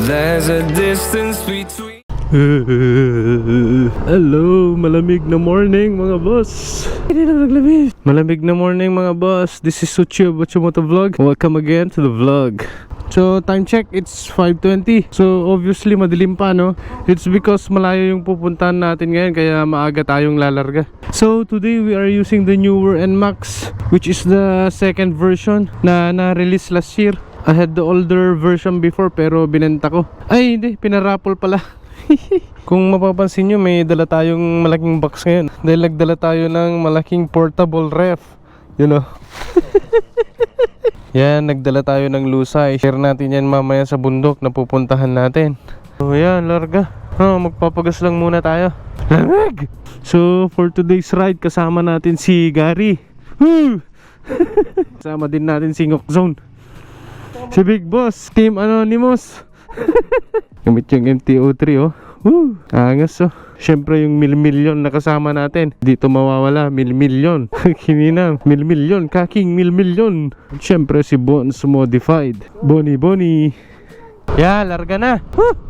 There's a distance between. Hello, malamig na morning mga boss. Hindi na naglamig. Malamig na morning mga boss. This is Utchie of Moto vlog. Welcome again to the vlog. So time check, it's 5:20. So obviously madilim pa, no? It's because malayo yung pupuntahan natin ngayon, kaya maaga tayong lalarga. So today we are using the newer NMAX, which is the second version na na-release last year. I had the older version before pero binenta ko. Ay hindi, pinarapol pala. Kung mapapansin nyo, may dala tayong malaking box ngayon. Dahil nagdala tayo ng malaking portable ref, you know. Yan, nagdala tayo ng lusay. Share natin yan mamaya sa bundok na pupuntahan natin. So yan, larga. Magpapagas lang muna tayo. Lamig! So for today's ride, kasama natin si Gary. Kasama din natin si ngokzoned, si Big Boss, Team Anonymous. Gamit yung MTO3, oh. Angas, oh. Siyempre yung milmilyon na kasama natin, dito mawawala. Milmilyon. Kinina, milmilyon, kaking milmilyon. Siyempre si Bones Modified, Bonnie. Yeah, larga na.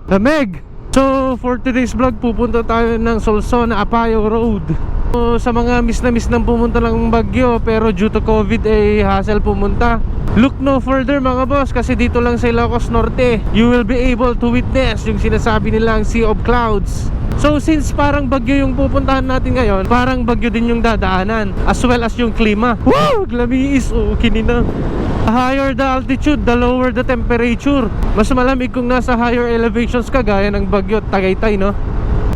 Lamig! So for today's vlog, pupunta tayo ng solsona-apayao road. So, sa mga miss ng pumunta ng Bagyo, pero due to COVID ay hassle pumunta. Look no further mga boss, kasi dito lang sa Ilocos Norte you will be able to witness yung sinasabi nilang sea of clouds. So since parang bagyo yung pupuntahan natin ngayon, parang bagyo din yung dadaanan, as well as yung klima. Woo! Glamiis, kinina. Higher the altitude, the lower the temperature. Mas malamig kung nasa higher elevations ka, gaya ng Bagyo at Tagaytay, no?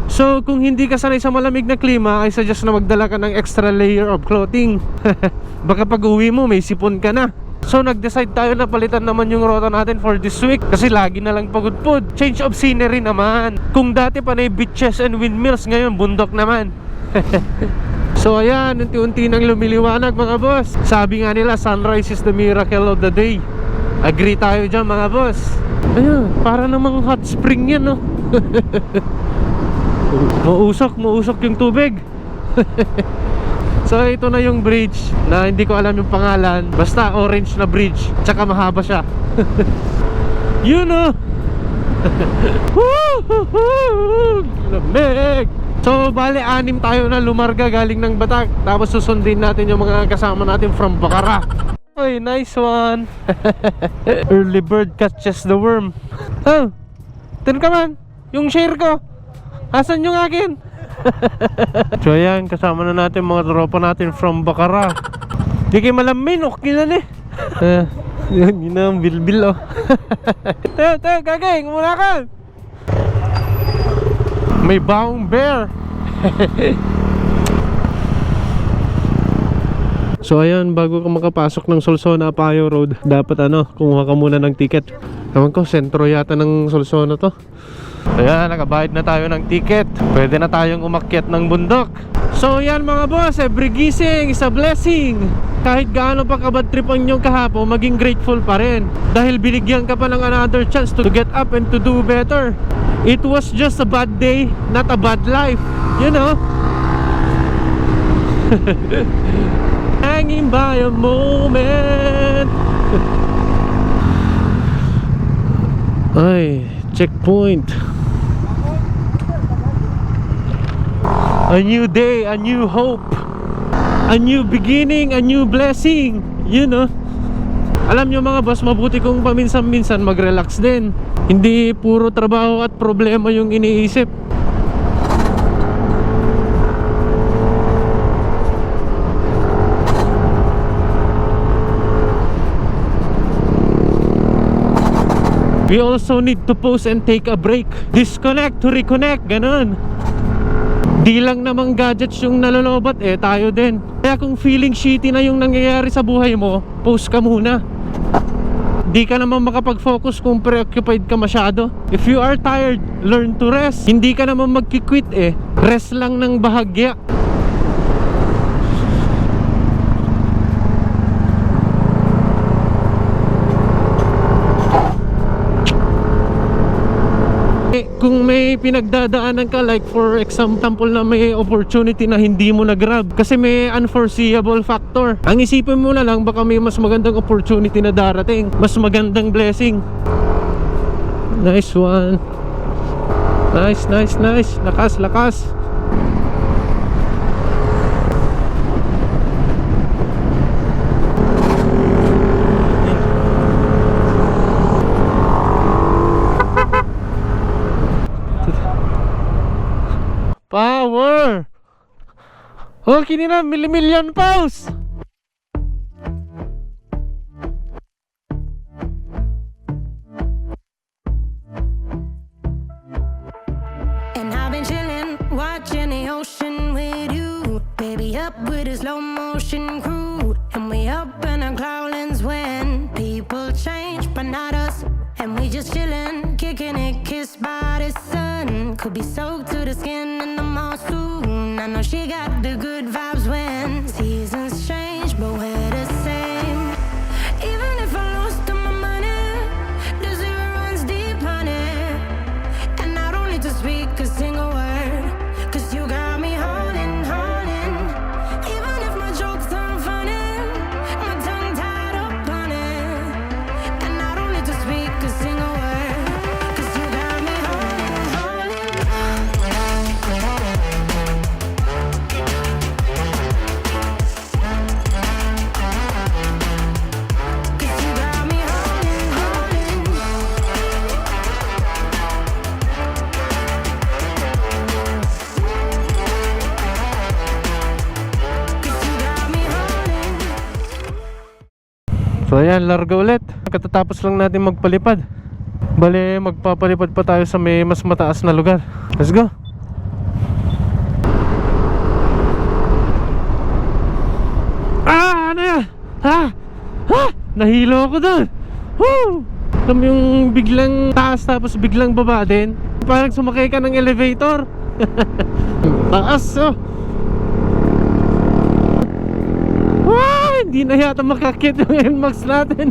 So kung hindi ka sanay sa malamig na klima, I suggest na magdala ka ng extra layer of clothing. Baka pag uwi mo may sipon ka na. So nag-decide tayo na palitan naman yung rota natin for this week, kasi lagi na lang pagod-pod. Change of scenery naman. Kung dati panay beaches and windmills, ngayon bundok naman. So ayan, unti-unti nang lumiliwanag mga boss. Sabi nga nila, sunrise is the miracle of the day. Agree tayo dyan mga boss. Ayan, para namang hot spring yan, no? Mausok yung tubig. So ito na yung bridge na hindi ko alam yung pangalan. Basta orange na bridge, tsaka mahaba siya. You know. Lamig. So bale, 6 tayo na lumarga galing ng Batak. Tapos susundin natin yung mga kasama natin from Bacara. Oy, nice one. Early bird catches the worm. Oh, tin ka man, yung share ko. Asan yung akin? So ayan, kasama na natin mga tropa natin from Bacara. Di kayo malamin, okay na ni. Yun na ang bilbil, oh. Tayo, kagay, muna ka. May baong bear. So ayan, bago ka makapasok ng solsona-apayao road, dapat kumuha ka muna ng ticket. Ewan ko, sentro yata ng Solsona to. Ayan, nakabayad na tayo ng ticket. Pwede na tayong umakyat ng bundok. So yan mga boss, every gising is a blessing. Kahit gaano pa kabad trip ang inyong kahapon, maging grateful pa rin, dahil binigyan ka pa ng another chance to get up and to do better. It was just a bad day, not a bad life, you know. Hanging by a moment. Ay, checkpoint. A new day, a new hope, a new beginning, a new blessing, you know. Alam nyo mga boss, mabuti kung paminsan-minsan mag-relax din. Hindi puro trabaho at problema yung iniisip. We also need to pause and take a break. Disconnect to reconnect, ganun. Di lang namang gadgets yung nalolobat, tayo din. Kaya kung feeling shitty na yung nangyayari sa buhay mo, pause ka muna. Di ka naman makapag-focus kung preoccupied ka masyado. If you are tired, learn to rest. Hindi ka naman magki-quit, rest lang ng bahagya. Kung may pinagdadaanan ka, like for example na may opportunity na hindi mo na-grab kasi may unforeseeable factor, ang isipin mo na lang, baka may mas magandang opportunity na darating, mas magandang blessing. Nice one. Nice, nice, nice. Lakas, lakas. Power! Okay nila, milmilyon paus! And I've been chillin', watching the ocean with you. Baby, up with a slow motion crew. And we up in our cloudlands when people change, but not us. And we just chillin', kicking it, kissed by the sun. Could be soaked to the skin in the mall soon. I know she got the good vibes when seasons change, but we're the same. Even if I lost all my money, the zero runs deep, honey. And I don't need to speak a single word, 'cause you got me holding, holding. Even if my jokes aren't funny, my tongue tied up on it. And I don't need to speak a single word, 'cause you got me holding, holding. 'Cause you got me holding, holding. So ayan, larga ulit. Katatapos lang natin magpalipad. Bale, magpapalipad pa tayo sa may mas mataas na lugar. Let's go. Ano yan? Nahilo ako doon. Woo! Alam mo yung biglang taas tapos biglang baba din. Parang sumakay ka ng elevator. Taas, oh. Hindi na yata makakit yung NMAX natin.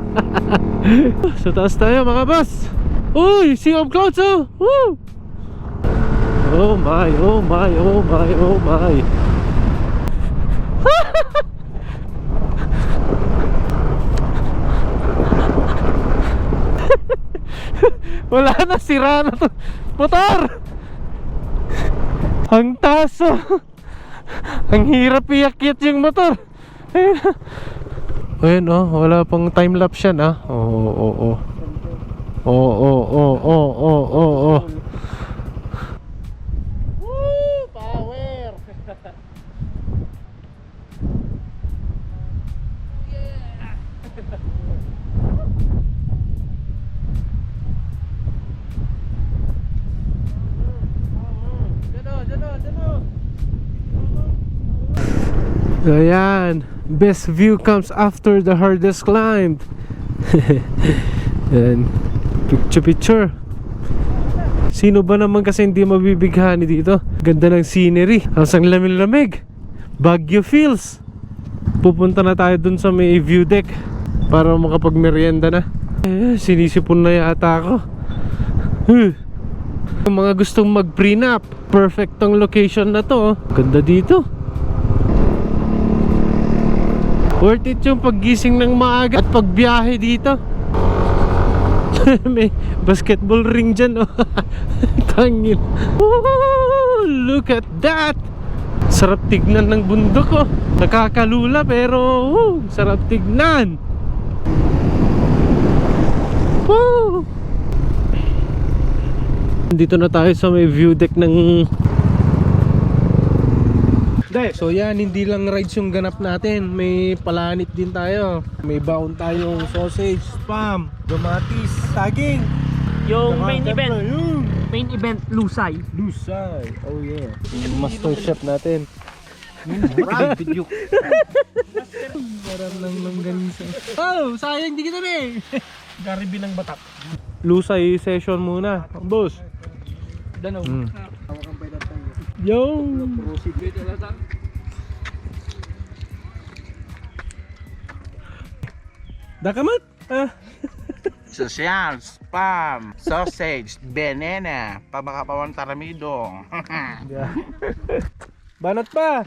Sa taas tayo mga boss. Uy, sea of clouds, oh. Woo! Oh my, oh my, oh my, oh my. Wala na, sira na to motor. Ang taas, oh. Ang hirap iakyat yung motor. Ayun, oh, wala pang time lapse yan, ah. Oo. Oo. Woo! Power! Yeah! Dyan. Ayan, best view comes after the hardest climb. Ayan, picture. Sino ba naman kasi hindi mabibighani dito? Ganda ng scenery, ang lamig-lamig, Baguio feels. Pupunta na tayo dun sa may view deck para makapagmerienda na. Sinisipon na yata ako. Yung mga gustong mag-prenup, perfect tong location na to, oh. Ganda dito. Worth it yung paggising ng maaga at pagbiyahe dito. May basketball ring dyan, oh. Tangin. Look at that. Sarap tignan ng bundok, oh. Nakakalula pero sarap tignan. Dito na tayo sa may view deck ng... So yan, hindi lang rides yung ganap natin. May palanit din tayo. May baon tayong sausage, spam, kamatis, saging. Yung main event. Main event, lusay. Oh yeah. Yung master chef natin. Parang lang langganisa. Oh, sayang di kita na eh. Garibi ng Batak. Lusay session muna, boss. Danaw. Yung Dakamat? Social, spam, sausage, banana, pabakapawang taramidong. Banat pa.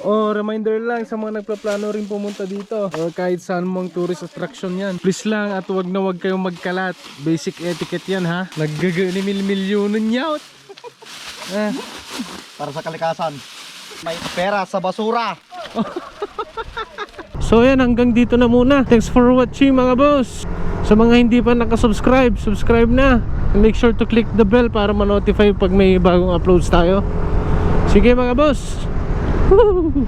Oh, reminder lang sa mga nagpaplano rin pumunta dito o kahit saan mong tourist attraction yan. Please lang at wag kayong magkalat. Basic etiquette yan ha. Naggagani milmilyonon yaut. Para sa kalikasan. May pera sa basura. So yan, hanggang dito na muna. Thanks for watching mga boss. Sa mga hindi pa nakasubscribe, subscribe na. And make sure to click the bell para ma-notify pag may bagong uploads tayo. Sige mga boss. Woo!